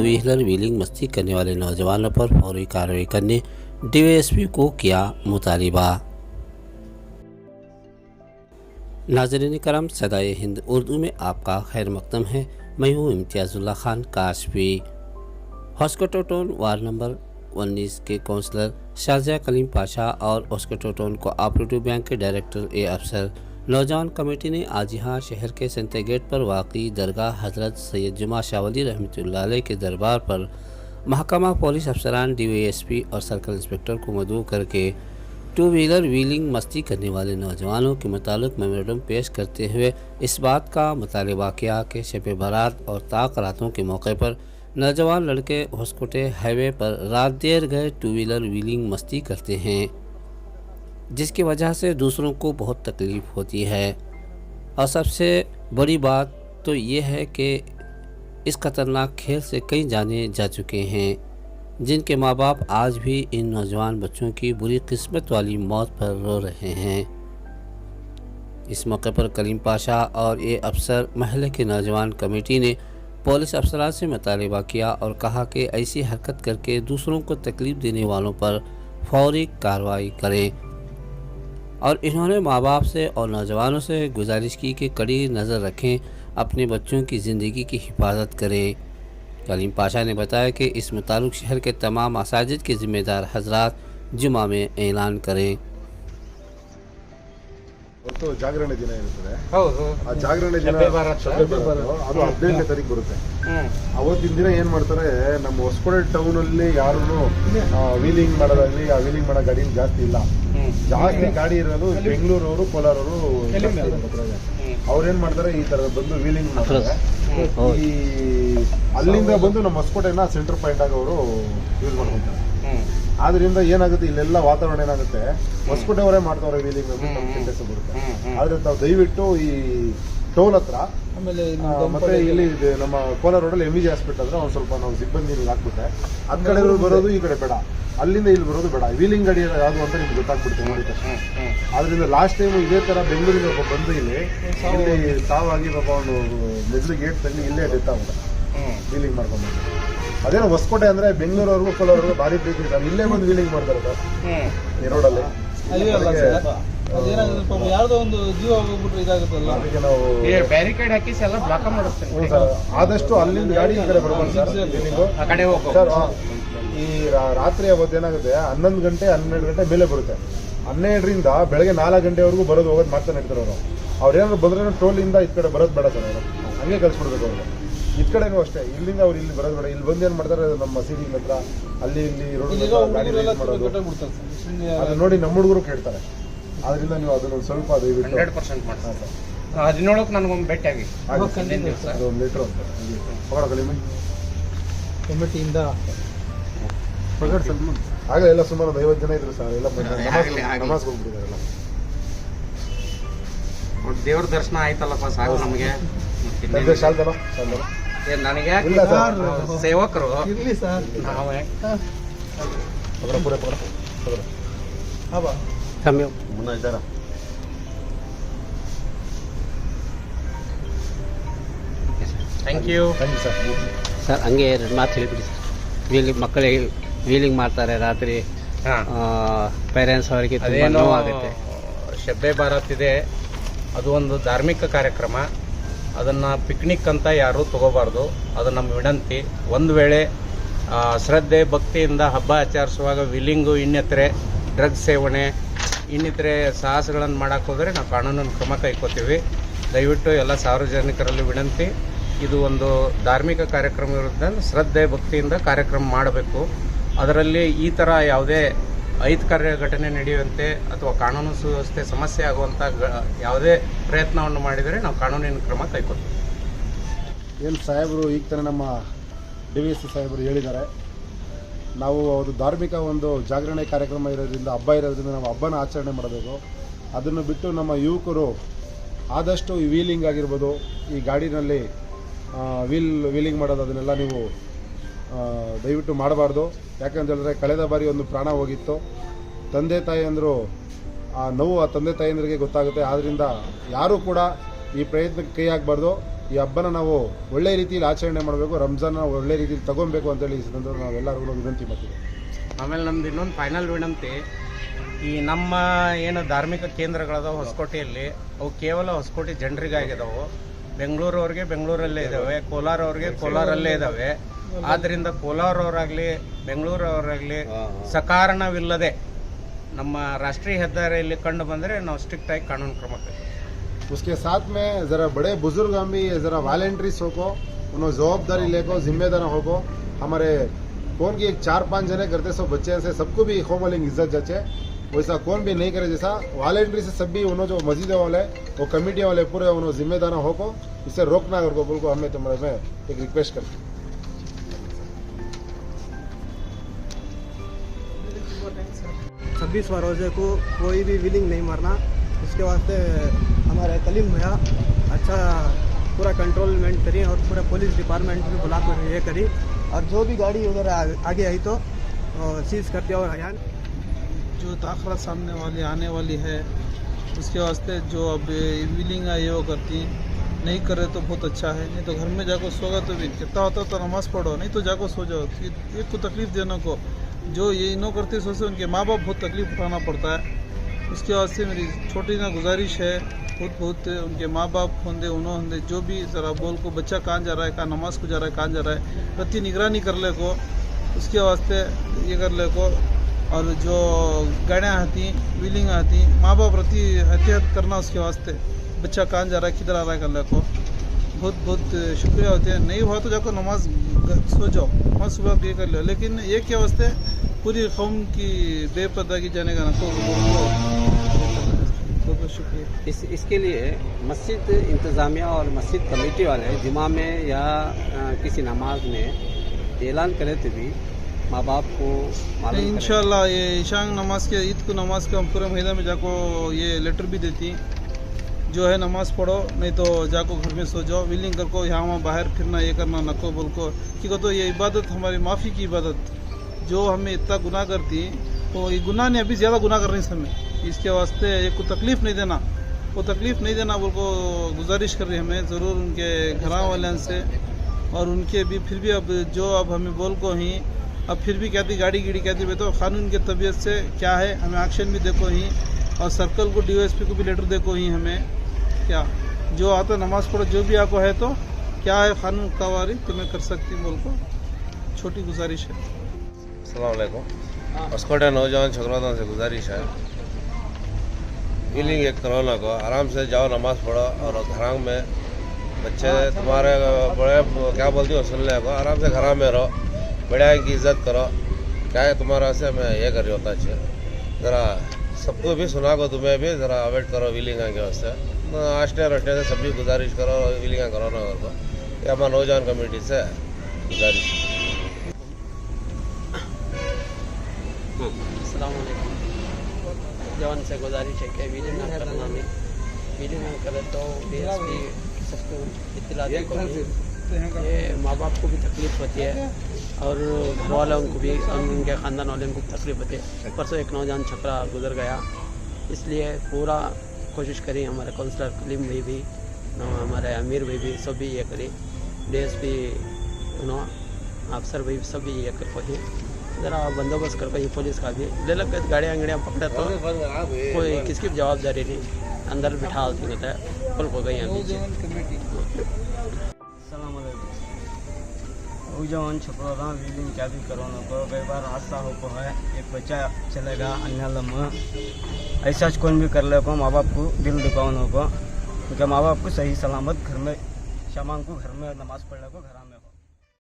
Two wheeler wheeling मस्ती करने वाले नौजवानों पर फौरी कार्रवाई करने डीवाईएसपी को किया मुतालिबा। नाज़रीन करम, सदाए हिंद उर्दू में आपका खैर मकदम है। मैं हूँ इम्तियाज़ुल्लाह खान काशफी। हॉस्कोटो टाउन वार्ड नंबर 19 के काउंसलर शाहजहां कलीम पाशा और हॉस्कोटो टाउन कोऑपरेटिव बैंक के डायरेक्टर अफसर नौजवान कमेटी ने आज यहाँ शहर के सेंटर गेट पर वाक़ई दरगाह हज़रत सैयद जुमा शाह वली रहमतुल्लाह अलैह के दरबार पर महकमा पुलिस अफसरान डीवाईएसपी और सर्कल इंस्पेक्टर को मदऊ करके टू व्हीलर व्हीलिंग मस्ती करने वाले नौजवानों के मुतालिक मेमोरेंडम पेश करते हुए इस बात का मुतालिबा किया कि शब बारात और ताक रातों के मौके पर नौजवान लड़के होस्कोटे हाईवे पर रात देर गए टू व्हीलर व्हीलिंग मस्ती करते हैं, जिसकी वजह से दूसरों को बहुत तकलीफ़ होती है। और सबसे बड़ी बात तो ये है कि इस ख़तरनाक खेल से कई जाने जा चुके हैं, जिनके माँ बाप आज भी इन नौजवान बच्चों की बुरी किस्मत वाली मौत पर रो रहे हैं। इस मौके पर कलीम पाशा और ये अफसर महल्ले के नौजवान कमेटी ने पुलिस अफसरान से मुतालिबा किया और कहा कि ऐसी हरकत करके दूसरों को तकलीफ़ देने वालों पर फौरी कार्रवाई करें। और इन्होंने माँ बाप से और नौजवानों से गुजारिश की कि कड़ी नज़र रखें, अपने बच्चों की ज़िंदगी की हिफाजत करें। कलीम पाशा ने बताया कि इस मुताबिक शहर के तमाम मसाजिद के ज़िम्मेदार हजरात जुमा में ऐलान करें। ಒಟ್ಟು ಜಾಗರಣೆ ದಿನ ಇರುತ್ತದೆ. ಹೌದು. ಆ ಜಾಗರಣೆ ದಿನ ಅದು 15ನೇ ತಾರೀಕು ಬರುತ್ತೆ. ಅವತ್ತಿನ ದಿನ ಏನ್ ಮಾಡ್ತಾರೆ, ನಮ್ಮ ಹೊಸಕೋಟೆ ಟೌನ್ ಅಲ್ಲಿ ಯಾರು ವೀಲಿಂಗ್ ಮಾಡೋದಾಗ್ಲಿ, ಆ ವೀಲಿಂಗ್ ಮಾಡೋ ಗಾಡಿ ಜಾಸ್ತಿ ಇಲ್ಲ. ಜಾಸ್ತಿ ಗಾಡಿ ಇರೋದು ಬೆಂಗಳೂರವರು, ಕೋಲಾರವರು. ಅವ್ರೇನ್ ಮಾಡ್ತಾರೆ, ಈ ತರ ಬಂದು ವೀಲಿಂಗ್ ಮಾಡ್ತಾರೆ. ಈ ಅಲ್ಲಿಂದ ಬಂದು ನಮ್ಮ ಹೊಸಕೋಟೆನ ಸೆಂಟರ್ ಪಾಯಿಂಟ್ ಆಗಿ ಅವರು ಯೂಸ್ ಮಾಡ್ಕೊಂತಾರೆ. ಆದ್ರಿಂದ ಏನಾಗುತ್ತೆ, ಇಲ್ಲೆಲ್ಲ ವಾತಾವರಣ ಏನಾಗುತ್ತೆ, ಹೊಸಕೋಟೆಯವರೇ ಮಾಡ್ತಾವ್ರೆ ವೀಲಿಂಗ್ ಕೆಲಸ ಬರುತ್ತೆ. ಆದ್ರೆ ತಾವು ದಯವಿಟ್ಟು ಈ ಟೋಲ್ ಹತ್ರ ಮತ್ತೆ ಇಲ್ಲಿ ನಮ್ಮ ಕೋಲಾರ ರೋಡಲ್ಲಿ MVG ಹಾಸ್ಪಿಟಲ್ ಹತ್ರ ಒಂದ್ ಸ್ವಲ್ಪ ನಾವು ಸಿಬ್ಬಂದಿ ಹಾಕ್ಬಿಟ್ಟೆ, ಆ ಕಡೆ ಬರೋದು ಈ ಕಡೆ ಬೇಡ, ಅಲ್ಲಿಂದ ಇಲ್ಲಿ ಬರೋದು ಬೇಡ, ವೀಲಿಂಗ್ ಗಾಡಿ ಯಾವುದು ಅಂತ ನಿಮ್ಗೆ ಗೊತ್ತಾಗ್ಬಿಡುತ್ತೆ ನೋಡಿ ತಕ್ಷಣ. ಆದ್ರಿಂದ ಲಾಸ್ಟ್ ಟೈಮ್ ಇದೇ ತರ ಬೆಂಗಳೂರಿಗೆ ಬಂದು ಇಲ್ಲಿ ಸಾವಾಗಿ ಪಾಪ ಒಂದು ಮೆದ್ಲು ಗೇಟ್ ತಗ್ಲಿ ಇಲ್ಲೇ ಡೆತ್ ಆಗ್ಬಿಟ್ಟೆ ವೀಲಿಂಗ್ ಮಾಡ್ಕೊಂಡು. ಅದೇನೋ ಹೊಸಕೋಟೆ ಅಂದ್ರೆ ಬೆಂಗಳೂರವರೆಗೂ ಕೋಲಾರವರೆಗೂ ಭಾರಿ ಪ್ರೀತಿ ಇದೆ, ಇಲ್ಲೇ ಬಂದು ವೀಲಿಂಗ್ ಮಾಡ್ತಾರೆ ಸರ್ ಈ ರೋಡಲ್ಲಿ. ಯಾವ್ದೋ ಒಂದು ಜೀವ ಹೋಗ್ಬಿಟ್ರೆ ಇದಾಗುತ್ತಲ್ಲ, ಅದಕ್ಕೆ ನಾವು ಬ್ಯಾರಿಕೇಡ್ ಹಾಕಿ ಎಲ್ಲ ಬ್ಲಾಕ್ ಮಾಡ್ತೇವೆ ಸರ್. ಆದಷ್ಟು ಅಲ್ಲಿಂದ ಗಾಡಿ ಈ ಕಡೆ ಬರ್ಬೋದು ಸರ್. ಸರ್ ಈ ರಾತ್ರಿ ಅವತ್ತು ಏನಾಗುತ್ತೆ, 11 ಗಂಟೆ 12 ಗಂಟೆ ಮೇಲೆ ಬರುತ್ತೆ. 12ರಿಂದ ಬೆಳಗ್ಗೆ 4 ಗಂಟೆವರೆಗೂ ಬರೋದು ಹೋಗೋದು ಮಾಡ್ತಾನೆ ಇರ್ತಾರೆ ಅವರು. ಅವ್ರೇನಾದ್ರು ಬಂದ್ರೆ ಟೋಲಿಂದ ಈ ಕಡೆ ಬರೋದು ಬೇಡ ಸರ್, ಅವರು ಹಂಗೆ ಕಳ್ಸಿಬಿಡ್ಬೇಕು ಅವ್ರಿಗೆ. ಈ ಕಡೆನೂ ಅಷ್ಟೇ, ಇಲ್ಲಿಂದ ಅವ್ರು ಇಲ್ಲಿ ಬರೋದು ಬೇಡ. ಇಲ್ಲಿ ಬಂದು ಏನ್ ಮಾಡ್ತಾರೆ, ನಮ್ಮ ಮಸೀದಿ ಹತ್ರ ಅಲ್ಲಿ ಇಲ್ಲಿ ರೋಡ್ ಮಾಡೋದು. ಅದು ನೋಡಿ ನಮ್ಮ ಹುಡುಗರು ಕೇಳ್ತಾರೆ. ಆದ್ರಿಂದ ನೀವು ಅದನ್ನ ಸ್ವಲ್ಪ ದಯವಿಟ್ಟು 100% ಮಾಡ್ತಾರೆ ಸರ್. 17ಕ್ಕೆ ನನಗೊಂದು ಭೇಟಿ ಆಗಿ ಅದೊಂದು ಲೀಟ್ರ್ ಅಂತ ಕಲಿಮೆ ಕಮಿಟಿಯಿಂದ ಆಗ ಎಲ್ಲ ಸುಮಾರು 50 ಜನ ಇದ್ರು ಸರ್. ಎಲ್ಲ ನಮಾಜ್ ಹೋಗ್ಬಿಟ್ಟಿದ್ದಾರೆ. ದೇವ್ರ ದರ್ಶನ ಆಯ್ತಲ್ಲಪ್ಪ ಸಾಕು ನಮಗೆ. ಶಾಲ್ದಲ್ಲ ನನಗೆ ಸೇವಕರು ಇರ್ಲಿ ಸರ್. ನಾವೇ ಪೂರ ಮುನ್ನ ಇದ್ದಾರ. Thank you sir. ಸರ್ ಹಂಗೆ 2 ಮಾತು ಹೇಳಿಬಿಡಿ ಸರ್. ವೀಲಿಂಗ್ ಮಕ್ಕಳಿಗೆ ವೀಲಿಂಗ್ ಮಾಡ್ತಾರೆ ರಾತ್ರಿ, ಪೇರೆಂಟ್ಸ್ ಅವರಿಗೆ ತುಂಬ ನೋವಾಗುತ್ತೆ. ಶಬ್ಬೆ ಬಾರಾತ್ ಇದೆ, ಅದು ಒಂದು ಧಾರ್ಮಿಕ ಕಾರ್ಯಕ್ರಮ. ಅದನ್ನು ಪಿಕ್ನಿಕ್ ಅಂತ ಯಾರೂ ತಗೋಬಾರ್ದು, ಅದು ನಮ್ಮ ವಿನಂತಿ. ಒಂದು ವೇಳೆ ಶ್ರದ್ಧೆ ಭಕ್ತಿಯಿಂದ ಹಬ್ಬ ಆಚರಿಸುವಾಗ ವೀಲಿಂಗು, ಇನ್ನಿತರೆ ಡ್ರಗ್ಸ್ ಸೇವನೆ, ಇನ್ನಿತರೆ ಸಾಹಸಗಳನ್ನು ಮಾಡೋಕ್ಕೆ ಹೋದರೆ ನಾವು ಕಾನೂನಿನ ಕ್ರಮ ಕೈಗೊಳ್ತೀವಿ. ದಯವಿಟ್ಟು ಎಲ್ಲ ಸಾರ್ವಜನಿಕರಲ್ಲಿ ವಿನಂತಿ, ಇದು ಒಂದು ಧಾರ್ಮಿಕ ಕಾರ್ಯಕ್ರಮ ಇರೋದ್ರಿಂದ ಶ್ರದ್ಧೆ ಭಕ್ತಿಯಿಂದ ಕಾರ್ಯಕ್ರಮ ಮಾಡಬೇಕು. ಅದರಲ್ಲಿ ಈ ಥರ ಯಾವುದೇ ಅಹಿತಕರ ಘಟನೆ ನಡೆಯುವಂತೆ ಅಥವಾ ಕಾನೂನು ಸುವ್ಯವಸ್ಥೆ ಸಮಸ್ಯೆ ಆಗುವಂಥ ಯಾವುದೇ ಪ್ರಯತ್ನವನ್ನು ಮಾಡಿದರೆ ನಾವು ಕಾನೂನಿನ ಕ್ರಮ ಕೈಗೊಳ್ತೀವಿ. ಏನು ಸಾಹೇಬರು ಈಗ ತಾನೇ ನಮ್ಮ DVSP ಸಾಹೇಬರು ಹೇಳಿದ್ದಾರೆ, ನಾವು ಅದು ಧಾರ್ಮಿಕ ಒಂದು ಜಾಗರಣೆ ಕಾರ್ಯಕ್ರಮ ಇರೋದ್ರಿಂದ, ಹಬ್ಬ ಇರೋದ್ರಿಂದ ನಾವು ಹಬ್ಬನ ಆಚರಣೆ ಮಾಡಬೇಕು. ಅದನ್ನು ಬಿಟ್ಟು ನಮ್ಮ ಯುವಕರು ಆದಷ್ಟು ಈ ವೀಲಿಂಗ್ ಆಗಿರ್ಬೋದು, ಈ ಗಾಡಿನಲ್ಲಿ ವೀಲಿಂಗ್ ಮಾಡೋದು, ಅದನ್ನೆಲ್ಲ ನೀವು ದಯವಿಟ್ಟು ಮಾಡಬಾರ್ದು. ಯಾಕಂತ ಹೇಳಿದ್ರೆ ಕಳೆದ ಬಾರಿ ಒಂದು ಪ್ರಾಣ ಹೋಗಿತ್ತು. ತಂದೆ ತಾಯಿ ಅಂದರು ಆ ನೋವು ಆ ತಂದೆ ತಾಯಿಯಂದ್ರಿಗೆ ಗೊತ್ತಾಗುತ್ತೆ. ಆದ್ದರಿಂದ ಯಾರೂ ಕೂಡ ಈ ಪ್ರಯತ್ನಕ್ಕೆ ಕೈ ಹಾಕಬಾರ್ದು. ಈ ಹಬ್ಬನ ನಾವು ಒಳ್ಳೆ ರೀತಿಯಲ್ಲಿ ಆಚರಣೆ ಮಾಡಬೇಕು, ರಂಜಾನ್ ಒಳ್ಳೆ ರೀತಿಯಲ್ಲಿ ತಗೊಬೇಕು ಅಂತೇಳಿ ಈ ಸಂದರ್ಭದಲ್ಲಿ ನಾವೆಲ್ಲರಿಗೂ ವಿನಂತಿ ಮಾಡ್ತೀವಿ. ಆಮೇಲೆ ನಮ್ದು ಇನ್ನೊಂದು ಫೈನಲ್ ವಿನಂತಿ, ಈ ನಮ್ಮ ಏನು ಧಾರ್ಮಿಕ ಕೇಂದ್ರಗಳದಾವ ಹೊಸಕೋಟೆಯಲ್ಲಿ, ಅವು ಕೇವಲ ಹೊಸಕೋಟೆ ಜನರಿಗಾಗಿದಾವೆ. ಬೆಂಗಳೂರವ್ರಿಗೆ ಬೆಂಗಳೂರಲ್ಲೇ ಇದ್ದಾವೆ, ಕೋಲಾರವ್ರಿಗೆ ಕೋಲಾರಲ್ಲೇ ಇದ್ದಾವೆ. ಆದ್ದರಿಂದ ಕೋಲಾರವರಾಗಲಿ ಬೆಂಗಳೂರವರಾಗಲಿ ಸಕಾರಣವಿಲ್ಲದೆ ನಮ್ಮ ರಾಷ್ಟ್ರೀಯ ಹೆದ್ದಾರಿಯಲ್ಲಿ ಕಂಡು ಬಂದರೆ ನಾವು ಸ್ಟ್ರಿಕ್ಟ್ ಆಗಿ ಕಾನೂನು ಕ್ರಮ ಕೈಗೊಳ್ಳುತ್ತೇವೆ. उसके साथ में ज़रा बड़े बुजुर्ग हम भी ज़रा वॉलेंट्रीज होको, उन्होंने जवाबदारी लेको, जिम्मेदार होको. हमारे कौन की 4-5 जने करते सब बच्चे से सबको भी होमलिंग इज्जत जचे, वैसा कौन भी नहीं करे. जैसा वॉलेंट्री से सब भी उन्होंने जो मस्जिद वाले वो कमेटी वाले पूरे उन्होंने जिम्मेदार होको, इसे रोकना करको बोल को हमें तुम्हारे में एक रिक्वेस्ट करते हैं. छब्बीस रोजे को कोई भी विलिंग नहीं मारना. उसके वास्ते हमारे कलीम भैया अच्छा पूरा कंट्रोलमेंट करी और पूरा पुलिस डिपार्टमेंट भी बुला कर ये करी, और जो भी गाड़ी उधर आगे आई तो सीज करते. और यहाँ जो ताखरा सामने वाली आने वाली है उसके वास्ते जो अब विलिंग है ये वो करती, नहीं करे तो बहुत अच्छा है. नहीं तो घर में जाकर सोगा तो भी कितना होता तो नमाज पढ़ो, नहीं तो जाकर सो जाओ. एक को तकलीफ देने को जो ये नो करते सोचते उनके माँ बाप बहुत तकलीफ उठाना पड़ता है. उसके वास्ते मेरी छोटी ना गुजारिश है, बहुत उनके माँ बाप होंगे उन्होंने जो भी ज़रा बोल को बच्चा कहाँ जा रहा है, कहाँ नमाज को जा रहा है, कहाँ जा रहा है, प्रति निगरानी कर ले को. उसके वास्ते ये कर ले को. और जो गाड़ियाँ आती व्हीलिंग आती, माँ बाप प्रति एहतियात करना उसके वास्ते, बच्चा कहाँ जा रहा है किधर आ रहा है कर ले को. बहुत बहुत शुक्रिया होते हैं. नहीं हुआ तो जाकर नमाज सो जाओ, नमाज सुबह ये कर लो. लेकिन ये क्या वास्ते पूरी कौम की बेपर्दगी जाने का ना तो बहुत शुक्रिया. इसके लिए मस्जिद इंतज़ामिया और मस्जिद कमेटी वाले जुमा में या किसी नमाज में ऐलान करे तो भी माँ बाप को मालूम इंशाल्लाह ये ईशान नमाज के ईद को नमाज के हम पूरे महीना में जाको ये लेटर भी देती, जो है नमाज पढ़ो, नहीं तो जाको घर में सो जाओ. विलिंग कर को यहाँ वहाँ बाहर फिरना ये करना नको बोल को, क्योंकि तो ये इबादत हमारी माफ़ी की इबादत, जो हमें इतना गुनाह करती तो ये गुनाह ने अभी ज़्यादा गुनाह कर रही समय. इसके वास्ते एक को तकलीफ़ नहीं देना, वो तकलीफ़ नहीं देना बोल को गुजारिश कर रही हमें ज़रूर उनके घर वाले से. और उनके भी फिर भी अब जो अब हमें बोल को ही अब फिर भी कहती गाड़ी कहती भाई तो कानून की तबीयत से क्या है, हमें एक्शन भी देखो ही, और सर्कल को DOSP को भी लेटर देखो ही. हमें क्या जो आता नमाज पढ़ो, जो भी आपको है तो क्या है कानून कवारी तुम्हें कर सकती बोल को छोटी गुजारिश है. अस्सलाम वालेकुम. ಹೊಸಕೋಟೆ नौजवान छकरौदा से गुजारिश है, विलिंग एक करोना को आराम से जाओ, नमाज पढ़ो, और घर में बच्चे तुम्हारे बड़े क्या बोलती हो सुन ले को, आराम से घर में रहो, बड़े की इज्जत करो. क्या है तुम्हारा से मैं ये कर रही होता है, ज़रा सबको भी सुना को, तुम्हें भी ज़रा अवॉइड करो विलिंग के वास्ते. आस्ते रस्ते से सभी गुजारिश करो विलिंग करो ना को, ये हमारा नौजवान कमेटी से गुजारिश. अस्सलाम वालेकुम. जवान से गुजारिश है कि विलिंग ना करना, नहीं विलिंग ना करे तो DSP सबको इत्तला दे को. ये माँ बाप को भी तकलीफ़ होती है और घर वालों को भी, उनके ख़ानदान वालों को भी तकलीफ़ होती है. परसों एक नौजवान छपरा गुजर गया, इसलिए पूरा कोशिश करी हमारे काउंसलर कलीम भाई भी, हमारे अमीर भाई भी, सभी ये करी, DSP अफसर भाई सभी ये कर पाए. ज़रा बंदोबस्त कर पाई पुलिस का भी ले लग गए, गाड़ियाँ पकड़े तो कोई किसकी जवाबदारी नहीं, अंदर बिठा होता है पुल हो गई. नौजवान छपरा विलिंग क्या भी करो न को, कई बार हादसा हो को है, एक बच्चा चलेगा अन्य लम्हा ऐसा कौन भी कर ले को, माँ बाप को दिल दुखाओ न को, क्योंकि माँ बाप को सही सलामत घर में शाम को घर में नमाज पढ़ने को घर में हो.